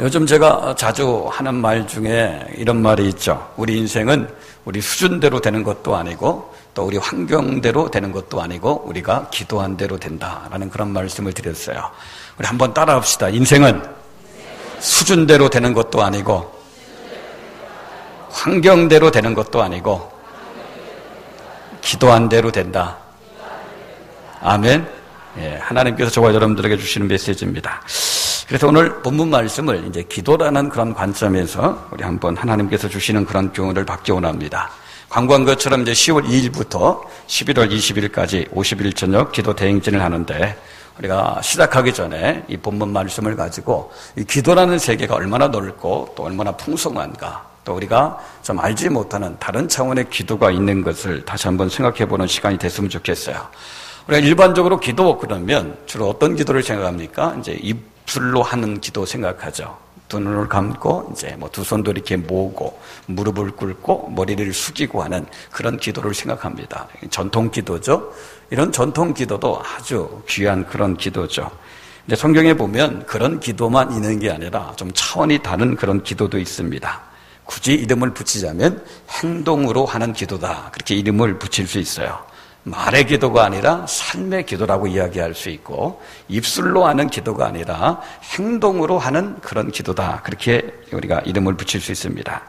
요즘 제가 자주 하는 말 중에 이런 말이 있죠. 우리 인생은 우리 수준대로 되는 것도 아니고 또 우리 환경대로 되는 것도 아니고 우리가 기도한 대로 된다라는 그런 말씀을 드렸어요. 우리 한번 따라합시다. 인생은 수준대로 되는 것도 아니고 환경대로 되는 것도 아니고 기도한 대로 된다. 아멘. 예, 하나님께서 저와 여러분들에게 주시는 메시지입니다. 그래서 오늘 본문 말씀을 이제 기도라는 그런 관점에서 우리 한번 하나님께서 주시는 그런 교훈을 받기 원합니다. 광고한 것처럼 이제 10월 2일부터 11월 20일까지 50일 저녁 기도 대행진을 하는데 우리가 시작하기 전에 이 본문 말씀을 가지고 이 기도라는 세계가 얼마나 넓고 또 얼마나 풍성한가 또 우리가 좀 알지 못하는 다른 차원의 기도가 있는 것을 다시 한번 생각해 보는 시간이 됐으면 좋겠어요. 우리가 일반적으로 기도 그러면 주로 어떤 기도를 생각합니까? 이제 입술로 하는 기도 생각하죠. 두 눈을 감고 이제 두 손도 이렇게 모으고 무릎을 꿇고 머리를 숙이고 하는 그런 기도를 생각합니다. 전통 기도죠. 이런 전통 기도도 아주 귀한 그런 기도죠. 근데 성경에 보면 그런 기도만 있는 게 아니라 좀 차원이 다른 그런 기도도 있습니다. 굳이 이름을 붙이자면 행동으로 하는 기도다. 그렇게 이름을 붙일 수 있어요. 말의 기도가 아니라 삶의 기도라고 이야기할 수 있고 입술로 하는 기도가 아니라 행동으로 하는 그런 기도다. 그렇게 우리가 이름을 붙일 수 있습니다.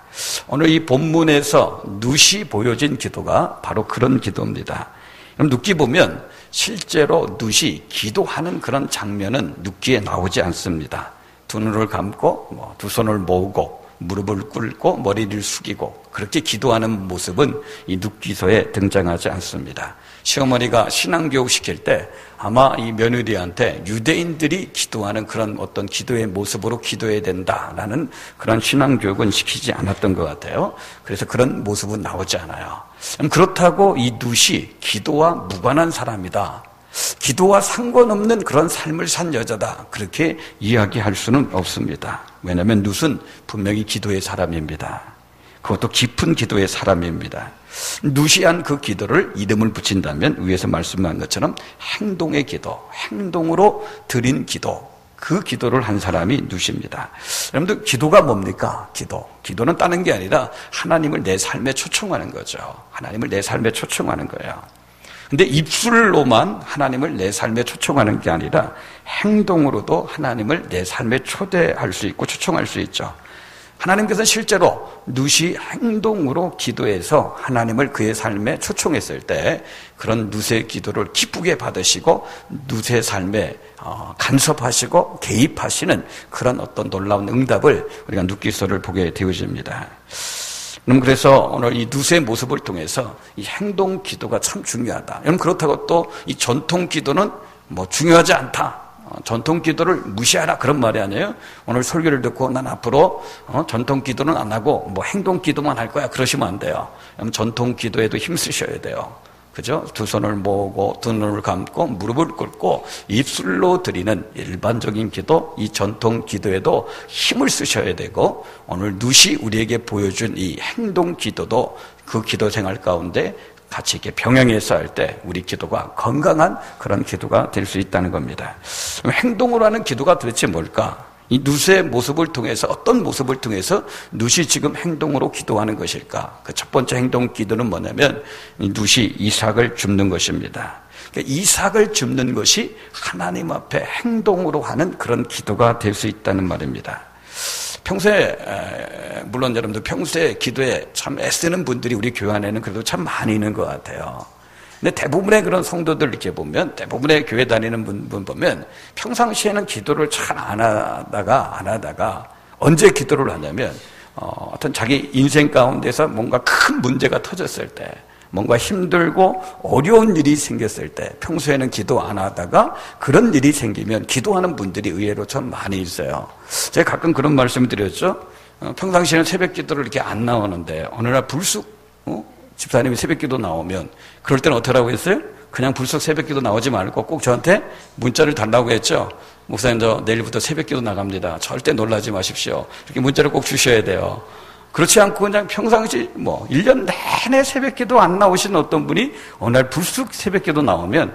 오늘 이 본문에서 룻이 보여진 기도가 바로 그런 기도입니다. 그럼 룻기 보면 실제로 룻이 기도하는 그런 장면은 룻기에 나오지 않습니다. 두 눈을 감고 두 손을 모으고 무릎을 꿇고 머리를 숙이고 그렇게 기도하는 모습은 이 룻기서에 등장하지 않습니다. 시어머니가 신앙교육 시킬 때 아마 이 며느리한테 유대인들이 기도하는 그런 어떤 기도의 모습으로 기도해야 된다라는 그런 신앙교육은 시키지 않았던 것 같아요. 그래서 그런 모습은 나오지 않아요. 그렇다고 이 룻이 기도와 무관한 사람이다. 기도와 상관없는 그런 삶을 산 여자다. 그렇게 이야기할 수는 없습니다. 왜냐하면 룻은 분명히 기도의 사람입니다. 그것도 깊은 기도의 사람입니다. 룻이 한 그 기도를 이름을 붙인다면 위에서 말씀한 것처럼 행동의 기도, 행동으로 드린 기도, 그 기도를 한 사람이 룻입니다. 여러분들 기도가 뭡니까? 기도는 다른 게 아니라 하나님을 내 삶에 초청하는 거죠. 하나님을 내 삶에 초청하는 거예요. 근데 입술로만 하나님을 내 삶에 초청하는 게 아니라 행동으로도 하나님을 내 삶에 초대할 수 있고 초청할 수 있죠. 하나님께서는 실제로 룻이 행동으로 기도해서 하나님을 그의 삶에 초청했을 때 그런 룻의 기도를 기쁘게 받으시고 룻의 삶에 간섭하시고 개입하시는 그런 어떤 놀라운 응답을 우리가 룻기서를 보게 되어집니다. 그래서 오늘 이 룻의 모습을 통해서 이 행동 기도가 참 중요하다. 여러분 그렇다고 또 이 전통 기도는 중요하지 않다. 전통 기도를 무시하라 그런 말이 아니에요. 오늘 설교를 듣고 난 앞으로 전통 기도는 안 하고 행동 기도만 할 거야 그러시면 안 돼요. 전통 기도에도 힘 쓰셔야 돼요. 그죠? 두 손을 모으고 두 눈을 감고 무릎을 꿇고 입술로 드리는 일반적인 기도, 이 전통 기도에도 힘을 쓰셔야 되고 오늘 룻이 우리에게 보여준 이 행동 기도도 그 기도 생활 가운데 같이 이렇게 병행해서 할 때 우리 기도가 건강한 그런 기도가 될 수 있다는 겁니다. 행동으로 하는 기도가 도대체 뭘까? 이 룻의 모습을 통해서 어떤 모습을 통해서 룻이 지금 행동으로 기도하는 것일까? 그 첫 번째 행동 기도는 뭐냐면 이 룻이 이삭을 줍는 것입니다. 그러니까 이삭을 줍는 것이 하나님 앞에 행동으로 하는 그런 기도가 될 수 있다는 말입니다. 평소에 물론 여러분들 평소에 기도에 참 애쓰는 분들이 우리 교회 안에는 그래도 참 많이 있는 것 같아요. 근데 대부분의 그런 성도들 이렇게 보면 대부분의 교회 다니는 분 보면 평상시에는 기도를 잘 안 하다가 언제 기도를 하냐면 어떤 자기 인생 가운데서 뭔가 큰 문제가 터졌을 때 뭔가 힘들고 어려운 일이 생겼을 때 평소에는 기도 안 하다가 그런 일이 생기면 기도하는 분들이 의외로 참 많이 있어요. 제가 가끔 그런 말씀을 드렸죠. 평상시에는 새벽 기도를 이렇게 안 나오는데 어느 날 불쑥 집사님이 새벽 기도 나오면 그럴 때는 어떻게 하라고 했어요? 그냥 불쑥 새벽 기도 나오지 말고 꼭 저한테 문자를 달라고 했죠. 목사님 저 내일부터 새벽 기도 나갑니다. 절대 놀라지 마십시오. 이렇게 문자를 꼭 주셔야 돼요. 그렇지 않고 그냥 평상시 1년 내내 새벽 기도 안 나오시는 어떤 분이 어느 날 불쑥 새벽 기도 나오면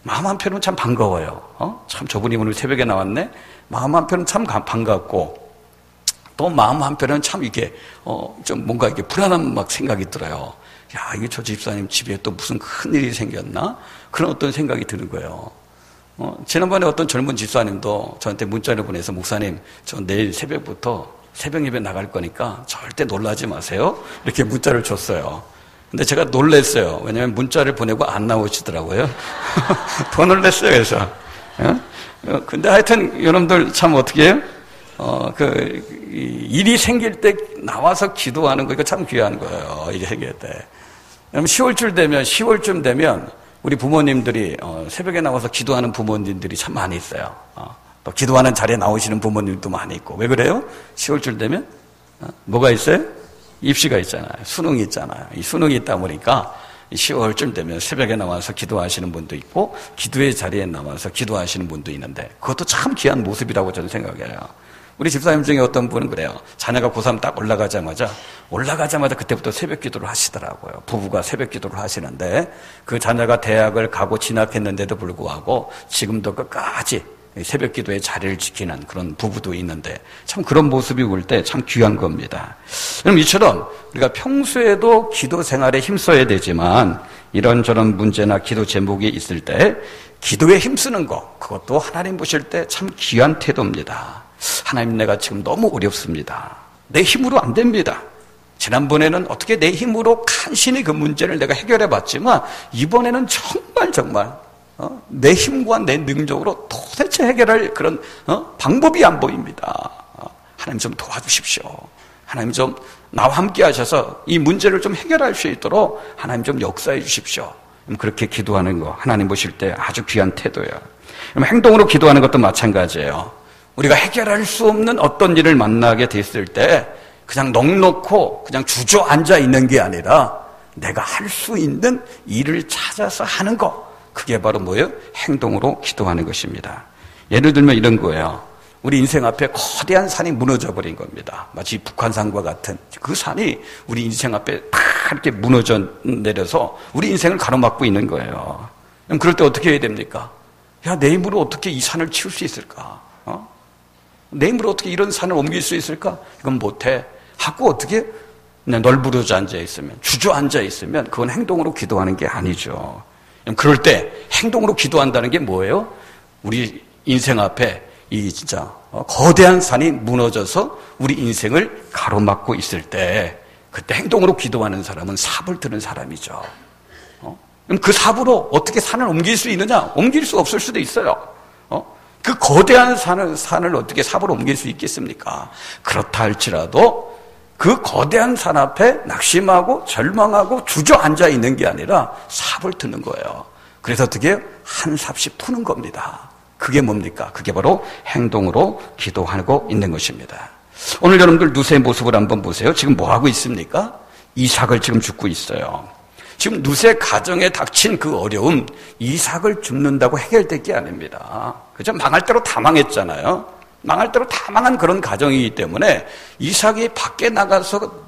마음 한편은 참 반가워요. 참 저분이 오늘 새벽에 나왔네? 마음 한편은 참 반갑고 또 마음 한편은 참 이게, 좀 뭔가 이게 불안한 막 생각이 들어요. 야, 이게 저 집사님 집에 또 무슨 큰 일이 생겼나? 그런 어떤 생각이 드는 거예요. 지난번에 어떤 젊은 집사님도 저한테 문자를 보내서 목사님, 저 내일 새벽부터 새벽 예배 나갈 거니까 절대 놀라지 마세요. 이렇게 문자를 줬어요. 근데 제가 놀랬어요. 왜냐하면 문자를 보내고 안 나오시더라고요. 더 놀랬어요, 그래서. 근데 하여튼 여러분들 참 어떻게 해요? 일이 생길 때 나와서 기도하는 거, 이거 참 귀한 거예요. 이게 생길 때. 여러분 10월쯤 되면 우리 부모님들이 새벽에 나와서 기도하는 부모님들이 참 많이 있어요. 또 기도하는 자리에 나오시는 부모님도 많이 있고. 왜 그래요? 10월쯤 되면 뭐가 있어요? 입시가 있잖아요. 수능이 있잖아요. 이 수능이 있다 보니까 10월쯤 되면 새벽에 나와서 기도하시는 분도 있고 기도의 자리에 나와서 기도하시는 분도 있는데 그것도 참 귀한 모습이라고 저는 생각해요. 우리 집사님 중에 어떤 분은 그래요. 자녀가 고3 딱 올라가자마자 그때부터 새벽 기도를 하시더라고요. 부부가 새벽 기도를 하시는데 그 자녀가 대학을 가고 진학했는데도 불구하고 지금도 끝까지 새벽 기도의 자리를 지키는 그런 부부도 있는데 참 그런 모습이 올 때 참 귀한 겁니다. 그럼 이처럼 우리가 평소에도 기도 생활에 힘써야 되지만 이런저런 문제나 기도 제목이 있을 때 기도에 힘쓰는 거, 그것도 하나님 보실 때 참 귀한 태도입니다. 하나님, 내가 지금 너무 어렵습니다. 내 힘으로 안 됩니다. 지난번에는 어떻게 내 힘으로 간신히 그 문제를 내가 해결해 봤지만 이번에는 정말 내 힘과 내 능력으로 도대체 해결할 그런 방법이 안 보입니다. 하나님 좀 도와주십시오. 하나님 좀 나와 함께 하셔서 이 문제를 좀 해결할 수 있도록 하나님 좀 역사해 주십시오. 그렇게 기도하는 거 하나님 보실 때 아주 귀한 태도예요. 행동으로 기도하는 것도 마찬가지예요. 우리가 해결할 수 없는 어떤 일을 만나게 됐을 때 그냥 넋놓고 그냥 주저앉아 있는 게 아니라 내가 할 수 있는 일을 찾아서 하는 거, 그게 바로 뭐예요? 행동으로 기도하는 것입니다. 예를 들면 이런 거예요. 우리 인생 앞에 거대한 산이 무너져 버린 겁니다. 마치 북한산과 같은 그 산이 우리 인생 앞에 탁 이렇게 무너져 내려서 우리 인생을 가로막고 있는 거예요. 그럼 그럴 때 어떻게 해야 됩니까? 야, 내 힘으로 어떻게 이 산을 치울 수 있을까? 내 힘으로 어떻게 이런 산을 옮길 수 있을까? 이건 못해. 하고 어떻게 그냥 널브러져 앉아있으면, 주저앉아있으면 그건 행동으로 기도하는 게 아니죠. 그럴 때 행동으로 기도한다는 게 뭐예요? 우리 인생 앞에 이 진짜 거대한 산이 무너져서 우리 인생을 가로막고 있을 때 그때 행동으로 기도하는 사람은 삽을 드는 사람이죠. 그럼 그 삽으로 어떻게 산을 옮길 수 있느냐? 옮길 수 없을 수도 있어요. 그 거대한 산을 어떻게 삽으로 옮길 수 있겠습니까? 그렇다 할지라도 그 거대한 산 앞에 낙심하고 절망하고 주저앉아 있는 게 아니라 삽을 드는 거예요. 그래서 어떻게 한 삽씩 푸는 겁니다. 그게 뭡니까? 그게 바로 행동으로 기도하고 있는 것입니다. 오늘 여러분들 누세의 모습을 한번 보세요. 지금 뭐 하고 있습니까? 이삭을 지금 줍고 있어요. 지금 누세 가정에 닥친 그 어려움, 이삭을 줍는다고 해결될 게 아닙니다. 그죠? 망할 대로 다 망했잖아요. 망할 대로 다 망한 그런 가정이기 때문에 이삭이 밖에 나가서,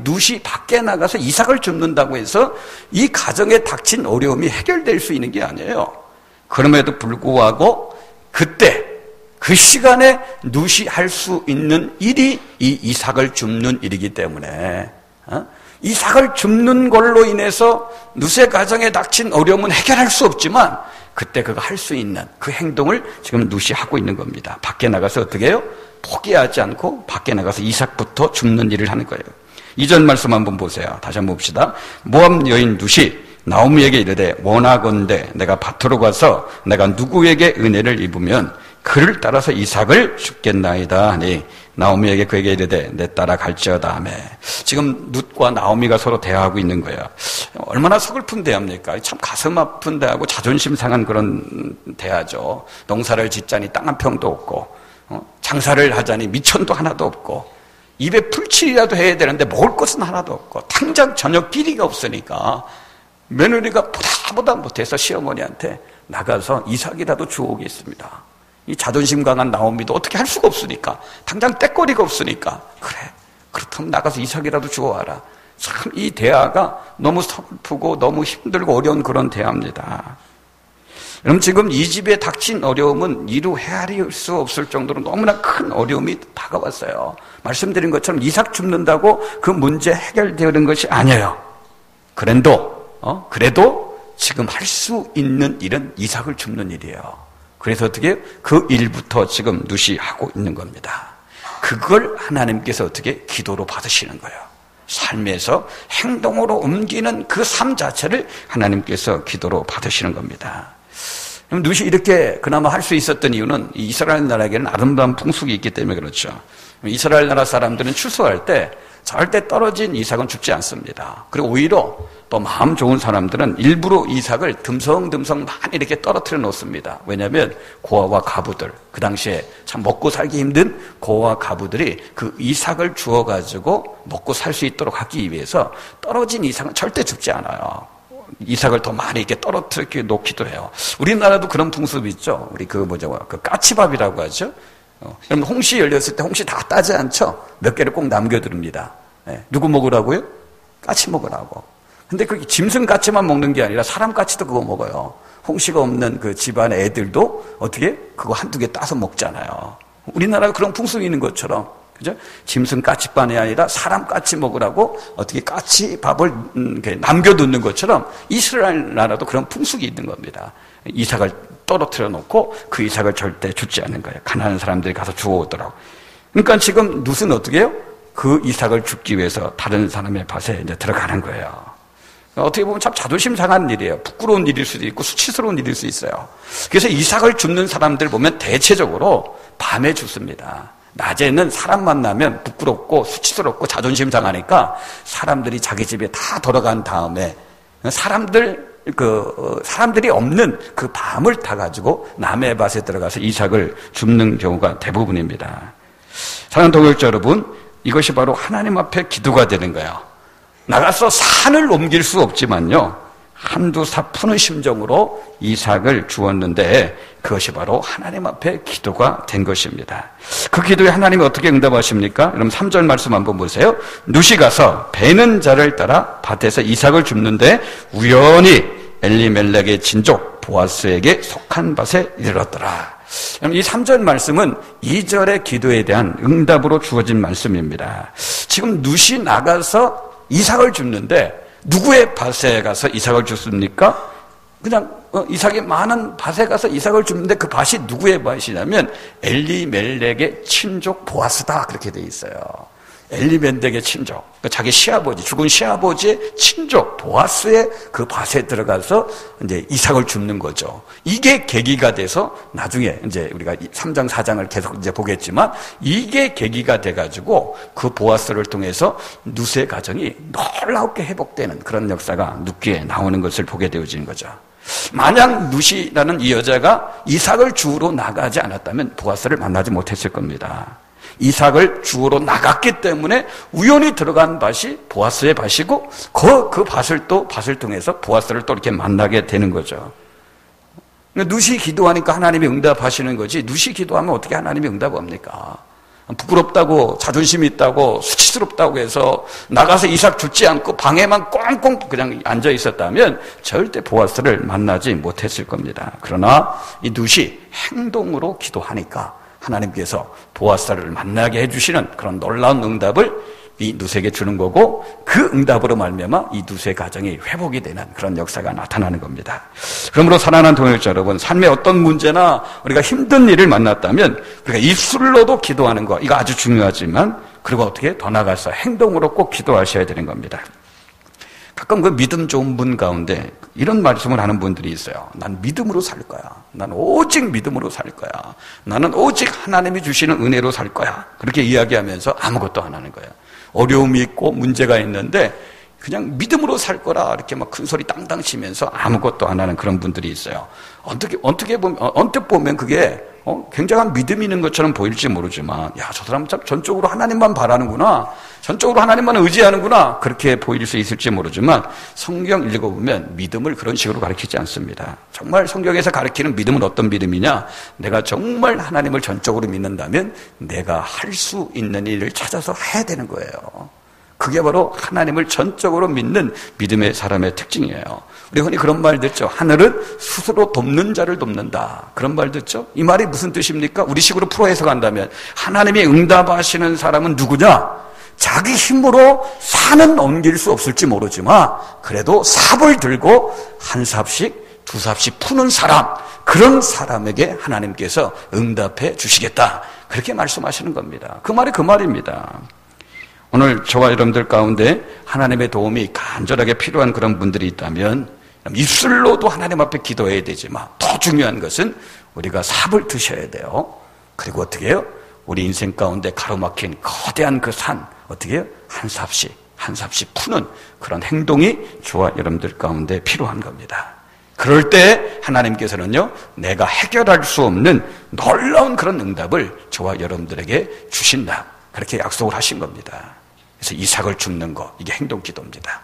룻이 밖에 나가서 이삭을 줍는다고 해서 이 가정에 닥친 어려움이 해결될 수 있는 게 아니에요. 그럼에도 불구하고 그때, 그 시간에 룻이 할 수 있는 일이 이 이삭을 줍는 일이기 때문에, 이삭을 줍는 걸로 인해서 룻의 가정에 닥친 어려움은 해결할 수 없지만 그때 그가 할 수 있는 그 행동을 지금 룻이 하고 있는 겁니다. 밖에 나가서 어떻게 해요? 포기하지 않고 밖에 나가서 이삭부터 줍는 일을 하는 거예요. 이전 말씀 한번 보세요. 다시 한번 봅시다. 모압 여인 룻이 나오미에게 이르되 원하건대 내가 밭으로 가서 내가 누구에게 은혜를 입으면 그를 따라서 이삭을 줍겠나이다 하니 나오미에게 그에게 이르되 내 따라 갈지어다 하며. 지금 룻과 나오미가 서로 대화하고 있는 거예요. 얼마나 서글픈 대화입니까? 참 가슴 아픈 대화고 자존심 상한 그런 대화죠. 농사를 짓자니 땅 한 평도 없고 장사를 하자니 미천도 하나도 없고 입에 풀칠이라도 해야 되는데 먹을 것은 하나도 없고 당장 저녁 끼리가 없으니까 며느리가 보다 못해서 시어머니한테 나가서 이삭이라도 주워오겠습니다. 이 자존심 강한 나오미도 어떻게 할 수가 없으니까, 당장 떼거리가 없으니까, 그래, 그렇다면 나가서 이삭이라도 주워와라. 참 이 대화가 너무 서글프고 너무 힘들고 어려운 그런 대화입니다. 여러분 지금 이 집에 닥친 어려움은 이루 헤아릴 수 없을 정도로 너무나 큰 어려움이 다가왔어요. 말씀드린 것처럼 이삭 줍는다고 그 문제 해결되는 것이 아니에요. 그래도 지금 할 수 있는 일은 이삭을 줍는 일이에요. 그래서 어떻게 그 일부터 지금 누시 하고 있는 겁니다. 그걸 하나님께서 어떻게 기도로 받으시는 거예요. 삶에서 행동으로 옮기는 그 삶 자체를 하나님께서 기도로 받으시는 겁니다. 누시 이렇게 그나마 할 수 있었던 이유는 이스라엘 나라에게는 아름다운 풍속이 있기 때문에 그렇죠. 이스라엘 나라 사람들은 추수할 때 절대 떨어진 이삭은 줍지 않습니다. 그리고 오히려 또 마음 좋은 사람들은 일부러 이삭을 듬성듬성 많이 이렇게 떨어뜨려 놓습니다. 왜냐하면 고아와 가부들, 그 당시에 참 먹고 살기 힘든 고아와 가부들이 그 이삭을 주어가지고 먹고 살 수 있도록 하기 위해서 떨어진 이삭은 절대 줍지 않아요. 이삭을 더 많이 이렇게 떨어뜨려 놓기도 해요. 우리나라도 그런 풍습이 있죠. 우리 그 까치밥이라고 하죠. 여러분 홍시 열렸을 때 홍시 다 따지 않죠? 몇 개를 꼭 남겨두릅니다. 누구 먹으라고요? 까치 먹으라고. 근데 그 짐승 까치만 먹는 게 아니라 사람 까치도 그거 먹어요. 홍시가 없는 그 집안의 애들도 어떻게 그거 한두 개 따서 먹잖아요. 우리나라가 그런 풍습이 있는 것처럼, 그죠? 짐승 까치만이 아니라 사람 까치 먹으라고 어떻게 까치 밥을 남겨두는 것처럼 이스라엘 나라도 그런 풍습이 있는 겁니다. 이삭을 떨어뜨려 놓고 그 이삭을 절대 줍지 않는 거예요. 가난한 사람들이 가서 주워오더라고. 그러니까 지금 룻은 어떻게 해요? 그 이삭을 줍기 위해서 다른 사람의 밭에 이제 들어가는 거예요. 어떻게 보면 참 자존심 상한 일이에요. 부끄러운 일일 수도 있고 수치스러운 일일 수 있어요. 그래서 이삭을 줍는 사람들 보면 대체적으로 밤에 줍습니다. 낮에는 사람 만나면 부끄럽고 수치스럽고 자존심 상하니까 사람들이 자기 집에 다 돌아간 다음에 사람들이 없는 그 밤을 타가지고 남의 밭에 들어가서 이삭을 줍는 경우가 대부분입니다. 사랑하는 동역자 여러분, 이것이 바로 하나님 앞에 기도가 되는 거예요. 나가서 산을 옮길 수 없지만요, 한두 사 푸는 심정으로 이삭을 주었는데 그것이 바로 하나님 앞에 기도가 된 것입니다. 그 기도에 하나님이 어떻게 응답하십니까? 여러분 3절 말씀 한번 보세요. 룻이 가서 베는 자를 따라 밭에서 이삭을 줍는데 우연히 엘리멜렉의 친족 보아스에게 속한 밭에 이르렀더라. 이 3절 말씀은 2절의 기도에 대한 응답으로 주어진 말씀입니다. 지금 룻이 나가서 이삭을 줍는데 누구의 밭에 가서 이삭을 줬습니까? 그냥 이삭이 많은 밭에 가서 이삭을 줍는데 그 밭이 누구의 밭이냐면 엘리멜렉의 친족 보아스다, 그렇게 돼 있어요. 엘리멜렉의 친족, 자기 시아버지, 죽은 시아버지의 친족 보아스의 그 밭에 들어가서 이제 이삭을 줍는 거죠. 이게 계기가 돼서 나중에 이제 우리가 3장 4장을 계속 이제 보겠지만 이게 계기가 돼가지고 그 보아스를 통해서 룻의 가정이 놀랍게 회복되는 그런 역사가 룻기에 나오는 것을 보게 되어지는 거죠. 만약 룻이라는 이 여자가 이삭을 주우러 나가지 않았다면 보아스를 만나지 못했을 겁니다. 이삭을 주우러 나갔기 때문에 우연히 들어간 밭이 보아스의 밭이고 그 밭을 통해서 보아스를 또 이렇게 만나게 되는 거죠. 룻이 기도하니까 하나님이 응답하시는 거지, 룻이 기도하면 어떻게 하나님이 응답합니까? 부끄럽다고, 자존심이 있다고, 수치스럽다고 해서 나가서 이삭 줍지 않고 방에만 꽁꽁 그냥 앉아 있었다면 절대 보아스를 만나지 못했을 겁니다. 그러나 이 룻이 행동으로 기도하니까 하나님께서 보아스를 만나게 해주시는 그런 놀라운 응답을 이 룻에게 주는 거고, 그 응답으로 말미암아 이 룻의 가정이 회복이 되는 그런 역사가 나타나는 겁니다. 그러므로 사랑하는 동역자 여러분, 삶의 어떤 문제나 우리가 힘든 일을 만났다면 우리가 입술로도 기도하는 거, 이거 아주 중요하지만 그리고 어떻게 더 나아가서 행동으로 꼭 기도하셔야 되는 겁니다. 가끔 그 믿음 좋은 분 가운데 이런 말씀을 하는 분들이 있어요. 난 믿음으로 살 거야. 난 오직 믿음으로 살 거야. 나는 오직 하나님이 주시는 은혜로 살 거야. 그렇게 이야기하면서 아무것도 안 하는 거예요. 어려움이 있고 문제가 있는데 그냥 믿음으로 살 거라 이렇게 막 큰 소리 땅땅 치면서 아무것도 안 하는 그런 분들이 있어요. 어떻게 보면, 언뜻 보면 그게 굉장한 믿음이 있는 것처럼 보일지 모르지만, 야, 저 사람 참 전적으로 하나님만 바라는구나, 전적으로 하나님만 의지하는구나, 그렇게 보일 수 있을지 모르지만 성경 읽어보면 믿음을 그런 식으로 가르치지 않습니다. 정말 성경에서 가르치는 믿음은 어떤 믿음이냐? 내가 정말 하나님을 전적으로 믿는다면 내가 할 수 있는 일을 찾아서 해야 되는 거예요. 그게 바로 하나님을 전적으로 믿는 믿음의 사람의 특징이에요. 우리 흔히 그런 말 듣죠. 하늘은 스스로 돕는 자를 돕는다. 그런 말 듣죠. 이 말이 무슨 뜻입니까? 우리 식으로 풀어 해석한다면 하나님이 응답하시는 사람은 누구냐? 자기 힘으로 산은 옮길 수 없을지 모르지만 그래도 삽을 들고 한 삽씩 두 삽씩 푸는 사람, 그런 사람에게 하나님께서 응답해 주시겠다. 그렇게 말씀하시는 겁니다. 그 말이 그 말입니다. 오늘 저와 여러분들 가운데 하나님의 도움이 간절하게 필요한 그런 분들이 있다면 입술로도 하나님 앞에 기도해야 되지만 더 중요한 것은 우리가 삽을 드셔야 돼요. 그리고 어떻게 해요? 우리 인생 가운데 가로막힌 거대한 그 산, 어떻게 해요? 한 삽씩 푸는 그런 행동이 저와 여러분들 가운데 필요한 겁니다. 그럴 때 하나님께서는요, 내가 해결할 수 없는 놀라운 그런 응답을 저와 여러분들에게 주신다. 그렇게 약속을 하신 겁니다. 그래서 이삭을 줍는 거, 이게 행동 기도입니다.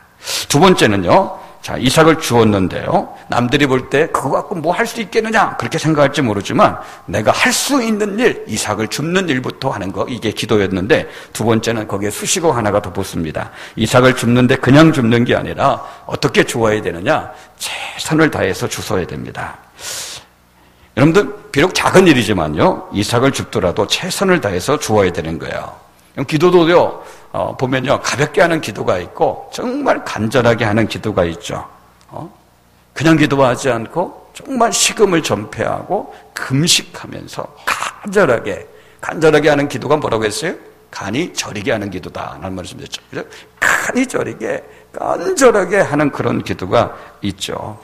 두 번째는요, 자, 이삭을 주었는데요, 남들이 볼 때 그거 갖고 뭐 할 수 있겠느냐 그렇게 생각할지 모르지만 내가 할 수 있는 일, 이삭을 줍는 일부터 하는 거, 이게 기도였는데 두 번째는 거기에 수식어 하나가 더 붙습니다. 이삭을 줍는데 그냥 줍는 게 아니라 어떻게 주어야 되느냐, 최선을 다해서 주어야 됩니다. 여러분들 비록 작은 일이지만요, 이삭을 줍더라도 최선을 다해서 주어야 되는 거예요. 기도도요, 보면요, 가볍게 하는 기도가 있고 정말 간절하게 하는 기도가 있죠. 그냥 기도하지 않고 정말 식음을 전폐하고 금식하면서 간절하게 하는 기도가 뭐라고 했어요? 간이 저리게 하는 기도다 라는 말씀이었죠. 그죠? 간이 저리게 간절하게 하는 그런 기도가 있죠.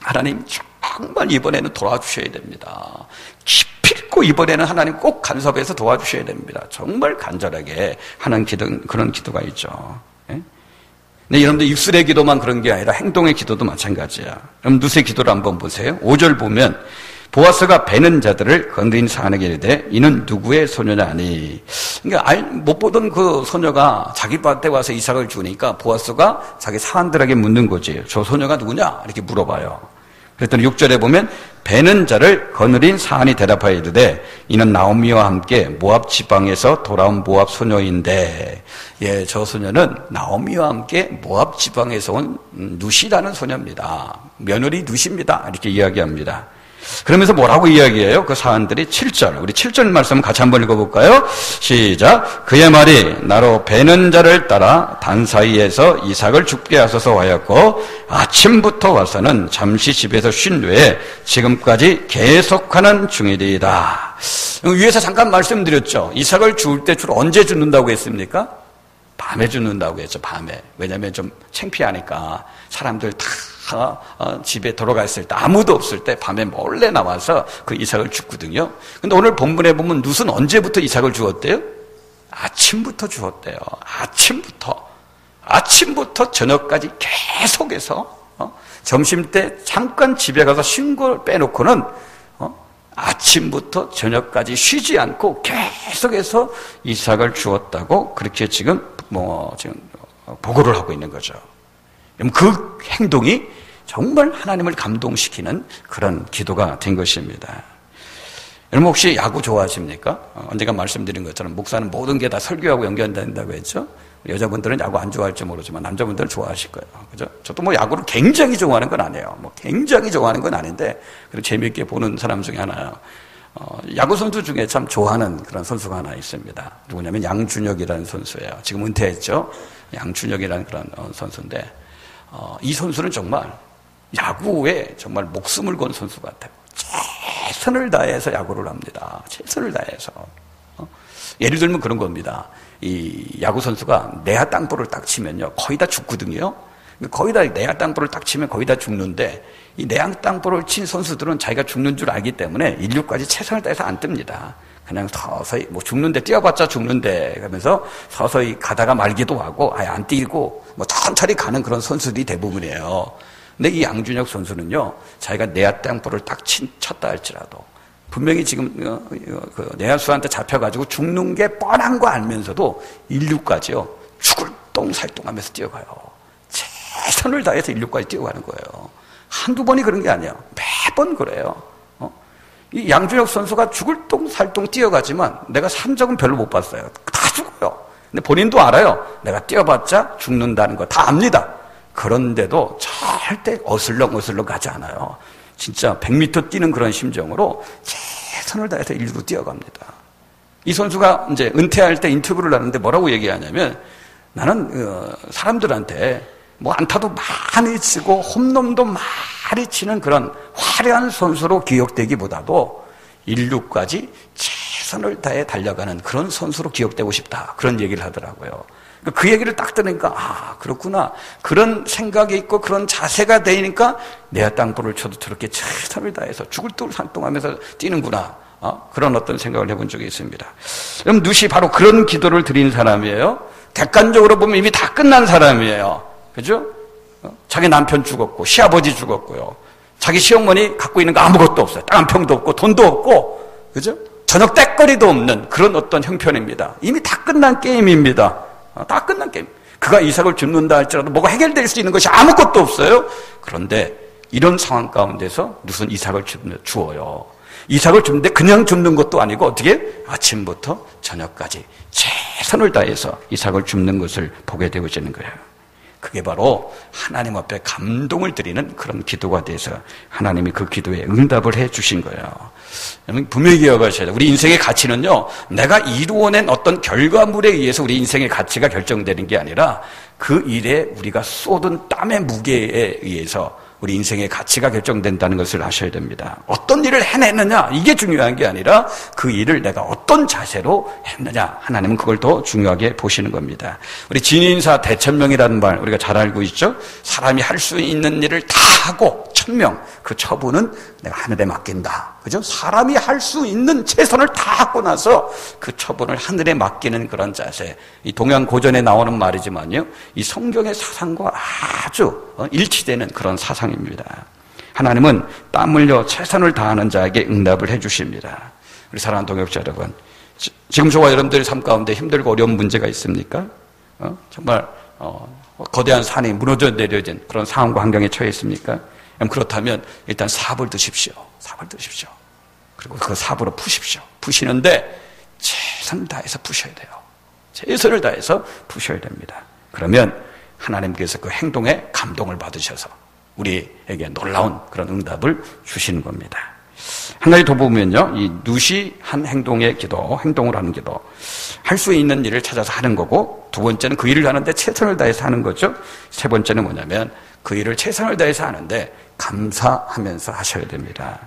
하나님 정말 이번에는 도와주셔야 됩니다. 기필코 이번에는 하나님 꼭 간섭해서 도와주셔야 됩니다. 정말 간절하게 하는 기도, 그런 기도가 있죠. 예? 근데 여러분들 입술의 기도만 그런 게 아니라 행동의 기도도 마찬가지야. 그럼 누수의 기도를 한번 보세요. 5절 보면 보아스가 베는 자들을 건드린 사안에게 이르되 이는 누구의 소녀냐니. 그러니까 못 보던 그 소녀가 자기 밭에 와서 이삭을 주니까 보아스가 자기 사안들에게 묻는 거지. 저 소녀가 누구냐? 이렇게 물어봐요. 그랬더니 6절에 보면 베는 자를 거느린 사안이 대답하여 이르되 이는 나오미와 함께 모압 지방에서 돌아온 모압 소녀인데, 예, 저 소녀는 나오미와 함께 모압 지방에서 온 누시라는 소녀입니다. 며느리 누시입니다. 이렇게 이야기합니다. 그러면서 뭐라고 이야기해요? 그 사안들이 7절. 우리 7절 말씀 같이 한번 읽어볼까요? 시작. 그의 말이 나로 베는 자를 따라 단 사이에서 이삭을 죽게 하소서 하였고 아침부터 와서는 잠시 집에서 쉰 후에 지금까지 계속하는 중이리이다. 위에서 잠깐 말씀드렸죠. 이삭을 죽을 때 주로 언제 죽는다고 했습니까? 밤에 죽는다고 했죠. 밤에. 왜냐하면 좀 창피하니까 사람들 다 집에 돌아갔을 때 아무도 없을 때 밤에 몰래 나와서 그 이삭을 죽거든요. 근데 오늘 본문에 보면 룻은 언제부터 이삭을 주었대요? 아침부터 주었대요. 아침부터 저녁까지 계속해서 점심때 잠깐 집에 가서 쉰 걸 빼놓고는 아침부터 저녁까지 쉬지 않고 계속해서 이삭을 주었다고 그렇게 지금 보고를 하고 있는 거죠. 그 행동이 정말 하나님을 감동시키는 그런 기도가 된 것입니다. 여러분 혹시 야구 좋아하십니까? 언젠가 말씀드린 것처럼 목사는 모든 게 다 설교하고 연결된다고 했죠? 여자분들은 야구 안 좋아할지 모르지만 남자분들은 좋아하실 거예요. 그죠? 저도 야구를 굉장히 좋아하는 건 아니에요. 굉장히 좋아하는 건 아닌데, 그리고 재미있게 보는 사람 중에 하나요. 야구 선수 중에 참 좋아하는 그런 선수가 하나 있습니다. 누구냐면 양준혁이라는 선수예요. 지금 은퇴했죠? 양준혁이라는 그런 선수인데, 이 선수는 정말 야구에 정말 목숨을 건 선수 같아요. 최선을 다해서 야구를 합니다. 최선을 다해서. 예를 들면 그런 겁니다. 이 야구 선수가 내야 땅볼을 딱 치면요, 거의 다 죽거든요. 거의 다 내야 땅볼을 딱 치면 거의 다 죽는데, 이 내야 땅볼을 친 선수들은 자기가 죽는 줄 알기 때문에 1루까지 최선을 다해서 안 뜹니다. 그냥 서서히 죽는데 뛰어봤자 죽는데 하면서 서서히 가다가 말기도 하고 아예 안 뛰고 천천히 가는 그런 선수들이 대부분이에요. 근데 이 양준혁 선수는요, 자기가 내야 땅볼을 딱 쳤다 할지라도 분명히 지금 그 내야수한테 잡혀가지고 죽는 게 뻔한 거 알면서도 1루까지요 죽을 똥살똥하면서 뛰어가요. 최선을 다해서 1루까지 뛰어가는 거예요. 한두 번이 그런 게 아니에요. 매번 그래요. 이 양준혁 선수가 죽을 똥살똥 뛰어가지만 내가 산적은 별로 못 봤어요. 다 죽어요. 근데 본인도 알아요. 내가 뛰어봤자 죽는다는 거 다 압니다. 그런데도 절대 어슬렁어슬렁 가지 않아요. 진짜 100m 뛰는 그런 심정으로 최선을 다해서 일루 뛰어갑니다. 이 선수가 이제 은퇴할 때 인터뷰를 하는데 뭐라고 얘기하냐면 나는 사람들한테 뭐 안타도 많이 치고 홈런도 많이 치는 그런 화려한 선수로 기억되기보다도 인류까지 최선을 다해 달려가는 그런 선수로 기억되고 싶다. 그런 얘기를 하더라고요. 그 얘기를 딱 들으니까 아 그렇구나. 그런 생각이 있고 그런 자세가 되니까 내야 땅볼을 쳐도 저렇게 최선을 다해서 죽을 듯 산동하면서 뛰는구나. 그런 어떤 생각을 해본 적이 있습니다. 그럼 누시 바로 그런 기도를 드린 사람이에요. 객관적으로 보면 이미 다 끝난 사람이에요. 그죠? 자기 남편 죽었고 시아버지 죽었고요. 자기 시어머니 갖고 있는 거 아무것도 없어요. 땅 한 평도 없고 돈도 없고 그죠? 저녁 때거리도 없는 그런 어떤 형편입니다. 이미 다 끝난 게임입니다. 다 끝난 게임. 그가 이삭을 줍는다 할지라도 뭐가 해결될 수 있는 것이 아무것도 없어요. 그런데 이런 상황 가운데서 무슨 이삭을 주어요. 이삭을 줍는데 그냥 줍는 것도 아니고 어떻게 아침부터 저녁까지 최선을 다해서 이삭을 줍는 것을 보게 되어지는 거예요. 그게 바로 하나님 앞에 감동을 드리는 그런 기도가 돼서 하나님이 그 기도에 응답을 해 주신 거예요. 분명히 기억하셔야 돼요. 우리 인생의 가치는요, 내가 이루어낸 어떤 결과물에 의해서 우리 인생의 가치가 결정되는 게 아니라 그 일에 우리가 쏟은 땀의 무게에 의해서 우리 인생의 가치가 결정된다는 것을 아셔야 됩니다. 어떤 일을 해내느냐 이게 중요한 게 아니라 그 일을 내가 어떤 자세로 했느냐 하나님은 그걸 더 중요하게 보시는 겁니다. 우리 진인사 대천명이라는 말 우리가 잘 알고 있죠. 사람이 할 수 있는 일을 다 하고 천명 그 처분은 내가 하늘에 맡긴다. 그죠? 사람이 할 수 있는 최선을 다 하고 나서 그 처분을 하늘에 맡기는 그런 자세. 이 동양 고전에 나오는 말이지만요. 이 성경의 사상과 아주 일치되는 그런 사상입니다. 하나님은 땀 흘려 최선을 다하는 자에게 응답을 해 주십니다. 우리 사랑하는 동역자 여러분, 지금 저와 여러분들의 삶 가운데 힘들고 어려운 문제가 있습니까? 정말 거대한 산이 무너져 내려진 그런 상황과 환경에 처해 있습니까? 그렇다면 일단 삽을 드십시오. 삽을 드십시오. 그리고 그 삽으로 푸십시오. 푸시는데 최선을 다해서 푸셔야 돼요. 최선을 다해서 푸셔야 됩니다. 그러면 하나님께서 그 행동에 감동을 받으셔서 우리에게 놀라운 그런 응답을 주시는 겁니다. 한 가지 더 보면요. 이 누시 한 행동의 기도, 행동을 하는 기도. 할 수 있는 일을 찾아서 하는 거고, 두 번째는 그 일을 하는데 최선을 다해서 하는 거죠. 세 번째는 뭐냐면 그 일을 최선을 다해서 하는데 감사하면서 하셔야 됩니다.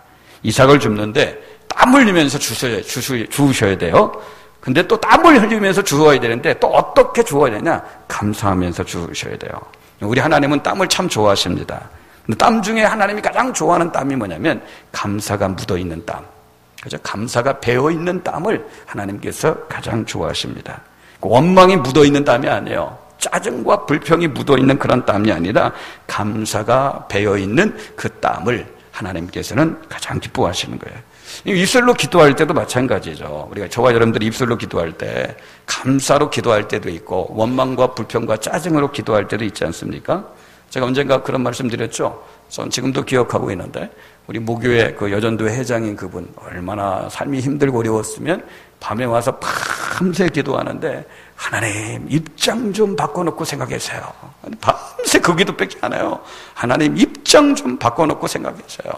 이삭을 줍는데 땀 흘리면서 주셔야 돼요. 근데 또 땀을 흘리면서 주어야 되는데 또 어떻게 주어야 되냐? 감사하면서 주셔야 돼요. 우리 하나님은 땀을 참 좋아하십니다. 근데 땀 중에 하나님이 가장 좋아하는 땀이 뭐냐면 감사가 묻어있는 땀. 그죠? 감사가 배어있는 땀을 하나님께서 가장 좋아하십니다. 원망이 묻어있는 땀이 아니에요. 짜증과 불평이 묻어있는 그런 땀이 아니라 감사가 배어있는 그 땀을 하나님께서는 가장 기뻐하시는 거예요. 입술로 기도할 때도 마찬가지죠. 우리가 저와 여러분들이 입술로 기도할 때 감사로 기도할 때도 있고 원망과 불평과 짜증으로 기도할 때도 있지 않습니까? 제가 언젠가 그런 말씀 드렸죠. 전 지금도 기억하고 있는데 우리 모교회 그 여전도 회장인 그분 얼마나 삶이 힘들고 어려웠으면 밤에 와서 밤새 기도하는데 하나님 입장 좀 바꿔놓고 생각하세요. 밤새 그 기도밖에 안 해요. 하나님 입장 좀 바꿔놓고 생각하세요.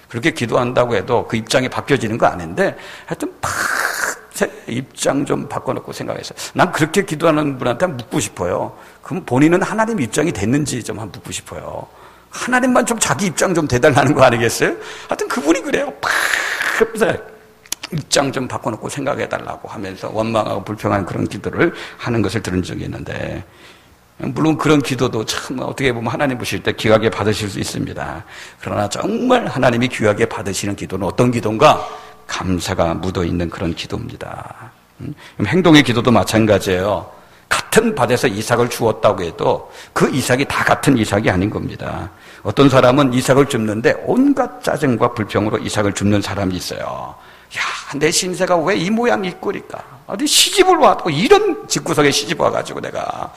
그렇게 기도한다고 해도 그 입장이 바뀌어지는 거 아닌데 하여튼 밤새 입장 좀 바꿔놓고 생각해서 난 그렇게 기도하는 분한테 묻고 싶어요. 그럼 본인은 하나님 입장이 됐는지 좀 한번 묻고 싶어요. 하나님만 좀 자기 입장 좀 대달라는 거 아니겠어요? 하여튼 그분이 그래요. 밤새 입장 좀 바꿔놓고 생각해달라고 하면서 원망하고 불평하는 그런 기도를 하는 것을 들은 적이 있는데 물론 그런 기도도 참 어떻게 보면 하나님 보실 때 귀하게 받으실 수 있습니다. 그러나 정말 하나님이 귀하게 받으시는 기도는 어떤 기도인가? 감사가 묻어있는 그런 기도입니다. 행동의 기도도 마찬가지예요. 같은 밭에서 이삭을 주었다고 해도 그 이삭이 다 같은 이삭이 아닌 겁니다. 어떤 사람은 이삭을 줍는데 온갖 짜증과 불평으로 이삭을 줍는 사람이 있어요. 야, 내 신세가 왜 이 모양 이 꼴일까? 어디 시집을 와도 이런 집구석에 시집 와가지고 내가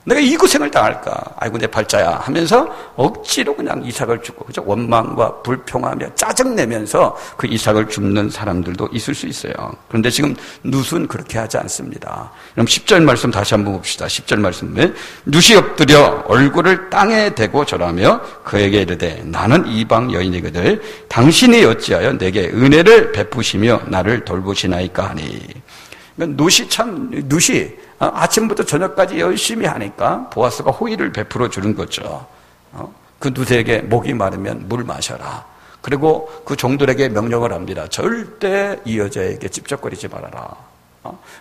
내가 이 고생을 당할까? 아이고 내 팔자야 하면서 억지로 그냥 이삭을 주고, 그죠? 원망과 불평하며 짜증내면서 그 이삭을 줍는 사람들도 있을 수 있어요. 그런데 지금 룻은 그렇게 하지 않습니다. 그럼 10절 말씀 다시 한번 봅시다. 10절 말씀에 룻이 엎드려 얼굴을 땅에 대고 절하며 그에게 이르되 나는 이방 여인이거늘 당신이 어찌하여 내게 은혜를 베푸시며 나를 돌보시나이까 하니. 그러니까 룻이 아침부터 저녁까지 열심히 하니까 보아스가 호의를 베풀어 주는 거죠. 그 룻에게 목이 마르면 물 마셔라. 그리고 그 종들에게 명령을 합니다. 절대 이 여자에게 찝쩍거리지 말아라.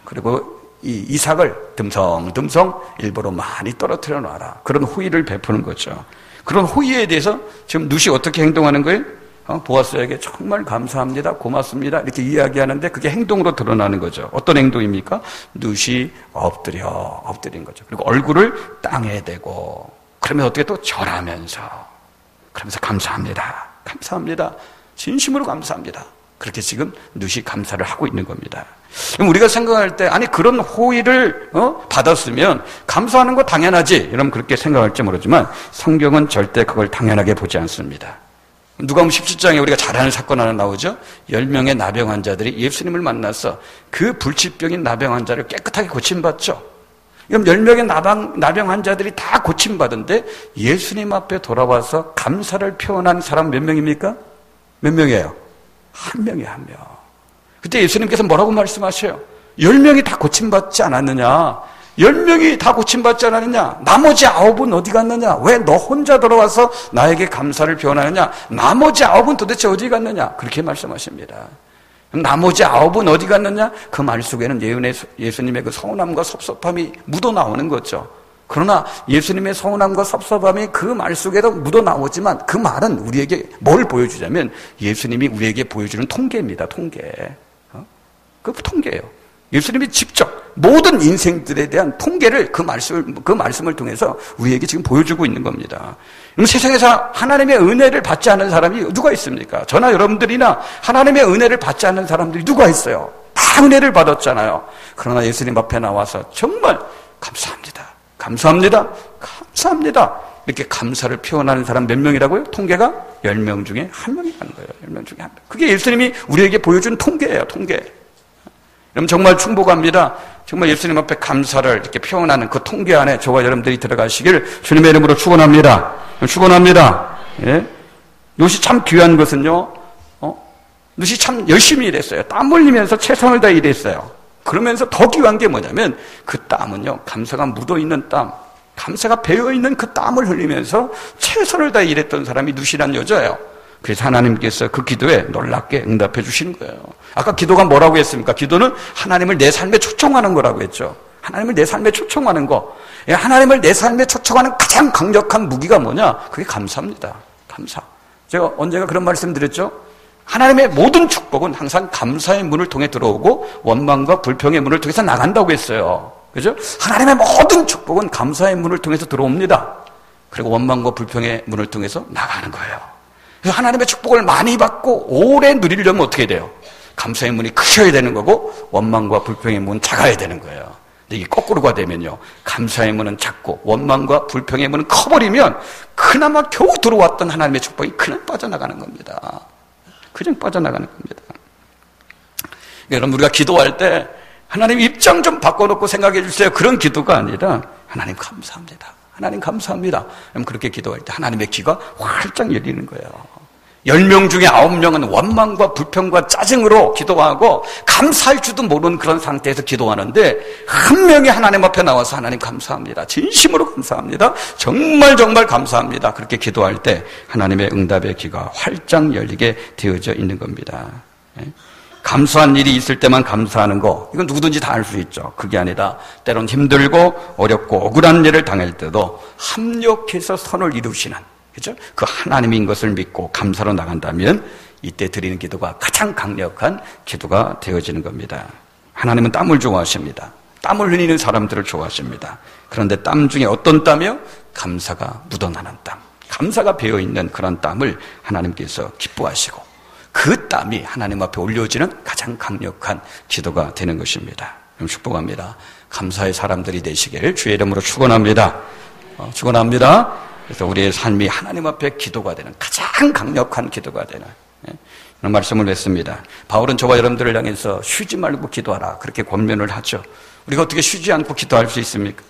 그리고 이 이삭을 듬성듬성 일부러 많이 떨어뜨려 놔라. 그런 호의를 베푸는 거죠. 그런 호의에 대해서 지금 룻이 어떻게 행동하는 거예요? 보아스에게 정말 감사합니다, 고맙습니다 이렇게 이야기하는데 그게 행동으로 드러나는 거죠. 어떤 행동입니까? 룻이 엎드린 거죠. 그리고 얼굴을 땅에 대고, 그러면 어떻게 또 절하면서, 그러면서 감사합니다, 진심으로 감사합니다. 그렇게 지금 룻이 감사를 하고 있는 겁니다. 그럼 우리가 생각할 때 아니 그런 호의를 받았으면 감사하는 거 당연하지, 이러면 그렇게 생각할지 모르지만 성경은 절대 그걸 당연하게 보지 않습니다. 누가복음 17장에 우리가 잘 아는 사건 하나 나오죠. 10명의 나병 환자들이 예수님을 만나서 그 불치병인 나병 환자를 깨끗하게 고침받죠. 그럼 10명의 나병 환자들이 다 고침받은데 예수님 앞에 돌아와서 감사를 표현한 사람 몇 명입니까? 몇 명이에요? 한 명이에요, 한 명. 그때 예수님께서 뭐라고 말씀하셔요? 10명이 다 고침받지 않았느냐? 10명이 다 고침받지 않았느냐? 나머지 9은 어디 갔느냐? 왜 너 혼자 돌아와서 나에게 감사를 표현하느냐? 나머지 9은 도대체 어디 갔느냐? 그렇게 말씀하십니다. 나머지 9은 어디 갔느냐? 그 말 속에는 예수님의 그 서운함과 섭섭함이 묻어나오는 거죠. 그러나 예수님의 서운함과 섭섭함이 그 말 속에도 묻어나오지만 그 말은 우리에게 뭘 보여주냐면 예수님이 우리에게 보여주는 통계입니다. 통계. 그 통계예요. 예수님이 직접 모든 인생들에 대한 통계를 그 말씀을 통해서 우리에게 지금 보여주고 있는 겁니다. 그럼 세상에서 하나님의 은혜를 받지 않는 사람이 누가 있습니까? 저나 여러분들이나 하나님의 은혜를 받지 않는 사람들이 누가 있어요? 다 은혜를 받았잖아요. 그러나 예수님 앞에 나와서 정말 감사합니다. 이렇게 감사를 표현하는 사람 몇 명이라고요? 통계가 10명 중에 1명이라는 거예요. 10명 중에 1명. 그게 예수님이 우리에게 보여준 통계예요, 통계. 여러분 정말 충복합니다. 정말 예수님 앞에 감사를 이렇게 표현하는 그 통계 안에 저와 여러분들이 들어가시길 주님의 이름으로 축원합니다. 예? 룻이 참 귀한 것은요, 룻이 참 열심히 일했어요. 땀 흘리면서 최선을 다해 일했어요. 그러면서 더 귀한 게 뭐냐면 그 땀은요, 감사가 묻어있는 땀, 감사가 배어있는 그 땀을 흘리면서 최선을 다해 일했던 사람이 룻이란 여자예요. 그래서 하나님께서 그 기도에 놀랍게 응답해 주시는 거예요. 아까 기도가 뭐라고 했습니까? 기도는 하나님을 내 삶에 초청하는 거라고 했죠. 하나님을 내 삶에 초청하는 거. 하나님을 내 삶에 초청하는 가장 강력한 무기가 뭐냐? 그게 감사입니다. 감사. 제가 언젠가 그런 말씀 드렸죠? 하나님의 모든 축복은 항상 감사의 문을 통해 들어오고 원망과 불평의 문을 통해서 나간다고 했어요. 그죠? 하나님의 모든 축복은 감사의 문을 통해서 들어옵니다. 그리고 원망과 불평의 문을 통해서 나가는 거예요. 하나님의 축복을 많이 받고 오래 누리려면 어떻게 돼요? 감사의 문이 크셔야 되는 거고 원망과 불평의 문은 작아야 되는 거예요. 근데 이게 거꾸로가 되면요, 감사의 문은 작고 원망과 불평의 문은 커버리면 그나마 겨우 들어왔던 하나님의 축복이 그냥 빠져나가는 겁니다. 그냥 빠져나가는 겁니다. 여러분 우리가 기도할 때 하나님 입장 좀 바꿔놓고 생각해 주세요. 그런 기도가 아니라 하나님 감사합니다. 하나님 감사합니다. 그럼 그렇게 기도할 때 하나님의 귀가 활짝 열리는 거예요. 10명 중에 9명은 원망과 불평과 짜증으로 기도하고 감사할 줄도 모르는 그런 상태에서 기도하는데 한 명이 하나님 앞에 나와서 하나님 감사합니다. 진심으로 감사합니다. 정말 감사합니다. 그렇게 기도할 때 하나님의 응답의 귀가 활짝 열리게 되어져 있는 겁니다. 감사한 일이 있을 때만 감사하는 거, 이건 누구든지 다 알 수 있죠. 그게 아니라 때론 힘들고 어렵고 억울한 일을 당할 때도 합력해서 선을 이루시는, 그죠? 그 하나님인 것을 믿고 감사로 나간다면 이때 드리는 기도가 가장 강력한 기도가 되어지는 겁니다. 하나님은 땀을 좋아하십니다. 땀을 흘리는 사람들을 좋아하십니다. 그런데 땀 중에 어떤 땀이요? 감사가 묻어나는 땀, 감사가 배어있는 그런 땀을 하나님께서 기뻐하시고 그 땀이 하나님 앞에 올려지는 가장 강력한 기도가 되는 것입니다. 축복합니다. 감사의 사람들이 되시길 주의 이름으로 축원합니다. 축원합니다. 그래서 우리의 삶이 하나님 앞에 기도가 되는, 가장 강력한 기도가 되는 그런 말씀을 했습니다. 바울은 저와 여러분들을 향해서 쉬지 말고 기도하라, 그렇게 권면을 하죠. 우리가 어떻게 쉬지 않고 기도할 수 있습니까?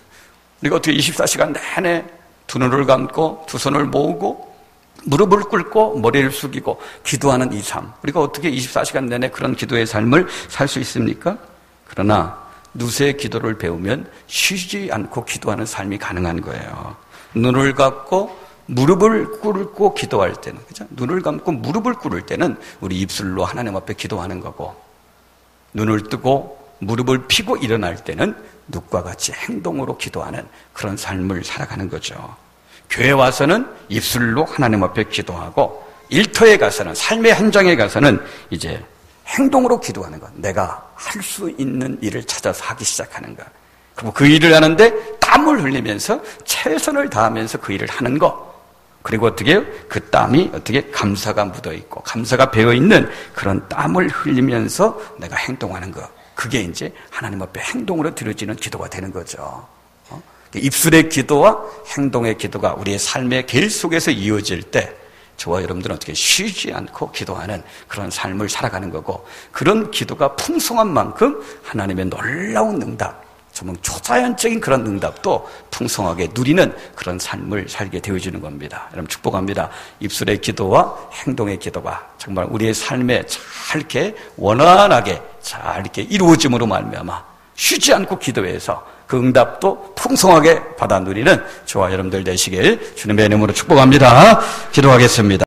우리가 어떻게 24시간 내내 두 눈을 감고 두 손을 모으고 무릎을 꿇고 머리를 숙이고 기도하는 이 삶, 우리가 어떻게 24시간 내내 그런 기도의 삶을 살 수 있습니까? 그러나 누세의 기도를 배우면 쉬지 않고 기도하는 삶이 가능한 거예요. 눈을 감고 무릎을 꿇고 기도할 때는, 그죠? 눈을 감고 무릎을 꿇을 때는 우리 입술로 하나님 앞에 기도하는 거고, 눈을 뜨고 무릎을 펴고 일어날 때는 눕과 같이 행동으로 기도하는 그런 삶을 살아가는 거죠. 교회 와서는 입술로 하나님 앞에 기도하고, 일터에 가서는, 삶의 현장에 가서는 이제 행동으로 기도하는 것. 내가 할 수 있는 일을 찾아서 하기 시작하는 것. 그리고 그 일을 하는데 땀을 흘리면서 최선을 다하면서 그 일을 하는 것. 그리고 어떻게 해요? 그 땀이 어떻게 감사가 묻어있고 감사가 배어있는 그런 땀을 흘리면서 내가 행동하는 것. 그게 이제 하나님 앞에 행동으로 드려지는 기도가 되는 거죠. 입술의 기도와 행동의 기도가 우리의 삶의 길 속에서 이어질 때 저와 여러분들은 어떻게 쉬지 않고 기도하는 그런 삶을 살아가는 거고, 그런 기도가 풍성한 만큼 하나님의 놀라운 응답, 정말 초자연적인 그런 응답도 풍성하게 누리는 그런 삶을 살게 되어지는 겁니다. 여러분 축복합니다. 입술의 기도와 행동의 기도가 정말 우리의 삶에 잘 이렇게 원활하게 잘 이렇게 이루어짐으로 말미암아 쉬지 않고 기도해서 그 응답도 풍성하게 받아 누리는 저와 여러분들 되시길 주님의 이름으로 축복합니다. 기도하겠습니다.